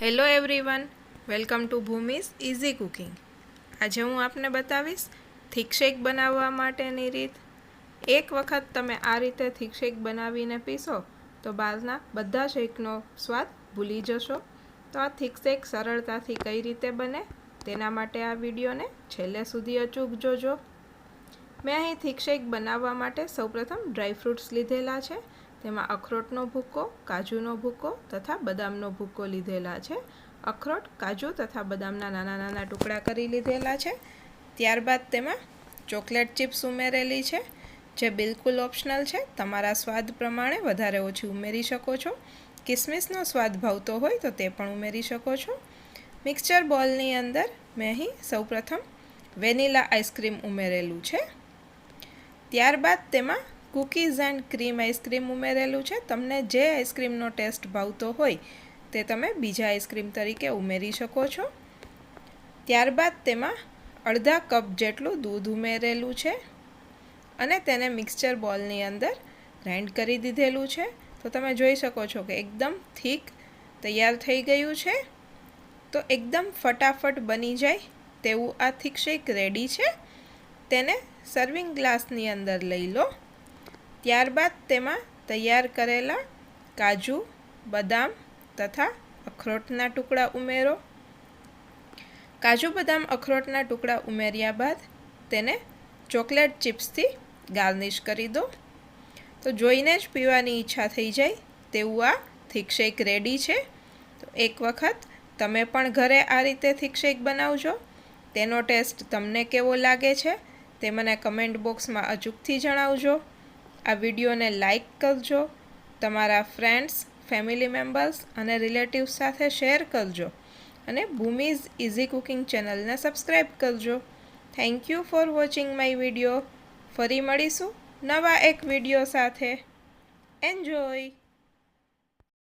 Hello everyone, welcome to Bhumi's easy cooking. આજે હું આપને બતાવીશ થીક શેક બનાવવા માટેની રીત। એક વખત તમે આ રીતે થીક શેક બનાવીને પીશો તો બહારના બધા શેકનો સ્વાદ ભૂલી જશો। તો આ થીક શેક સરળતાથી કઈ રીતે બને તેના માટે આ વિડીયોને છેલ્લે સુધી અચૂક જોજો। મેં અહીં થીક શેક બનાવવા માટે સૌપ્રથમ ડ્રાય ફ્રૂટ્સ લીધેલા છે। તેમાં અખરોટનો ભૂકો, કાજુનો ભૂકો તથા બદામનો ભૂકો લીધેલા છે। અખરોટ, કાજુ તથા બદામના નાના નાના ટુકડા કરી લીધેલા છે। ત્યારબાદ તેમાં ચોકલેટ ચિપ્સ ઉમેરેલી છે, જે બિલકુલ ઓપ્શનલ છે, તમારા સ્વાદ પ્રમાણે વધારે ઓછી ઉમેરી શકો છો। કિસમિસનો સ્વાદ ભાવતો હોય તો તે પણ ઉમેરી શકો છો। મિક્સચર બોલની અંદર મેં અહીં સૌપ્રથમ વેનીલા આઈસ્ક્રીમ ઉમેરેલું છે। ત્યારબાદ તેમાં કૂકીઝ એન્ડ ક્રીમ આઈસ્ક્રીમ ઉમેરેલું છે। તમને જે આઈસ્ક્રીમનો ટેસ્ટ ભાવતો હોય તે તમે બીજા આઈસ્ક્રીમ તરીકે ઉમેરી શકો છો। ત્યારબાદ તેમાં અડધા કપ જેટલું દૂધ ઉમેરેલું છે અને તેને મિક્સચર બોલની અંદર ગ્રાઇન્ડ કરી દીધેલું છે। તો તમે જોઈ શકો છો કે એકદમ થીક તૈયાર થઈ ગયું છે। તો એકદમ ફટાફટ બની જાય તેવું આ થીક શેક રેડી છે। તેને સર્વિંગ ગ્લાસની અંદર લઈ લો। ત્યારબાદ તેમાં તૈયાર કરેલા કાજુ, બદામ તથા અખરોટના ટુકડા ઉમેરો। કાજુ, બદામ, અખરોટના ટુકડા ઉમેર્યા બાદ તેને ચોકલેટ ચિપ્સથી ગાર્નિશ કરી દો। તો જોઈને જ પીવાની ઈચ્છા થઈ જાય તેવું આ થીક શેક રેડી છે। તો એક વખત તમે પણ ઘરે આ રીતે થીક શેક બનાવજો। તેનો ટેસ્ટ તમને કેવો લાગે છે તે મને કમેન્ટ બોક્સમાં અચૂકથી જણાવજો। આ વિડીયોને લાઈક કરજો, તમારા ફ્રેન્ડ્સ, ફેમિલી મેમ્બર્સ અને રિલેટિવ્સ સાથે શેર કરજો અને ભૂમિઝ ઇઝી કુકિંગ ચેનલને સબસ્ક્રાઈબ કરજો। Thank you for watching my video. ફરી મળીશું નવા એક વિડીયો સાથે। એન્જોય।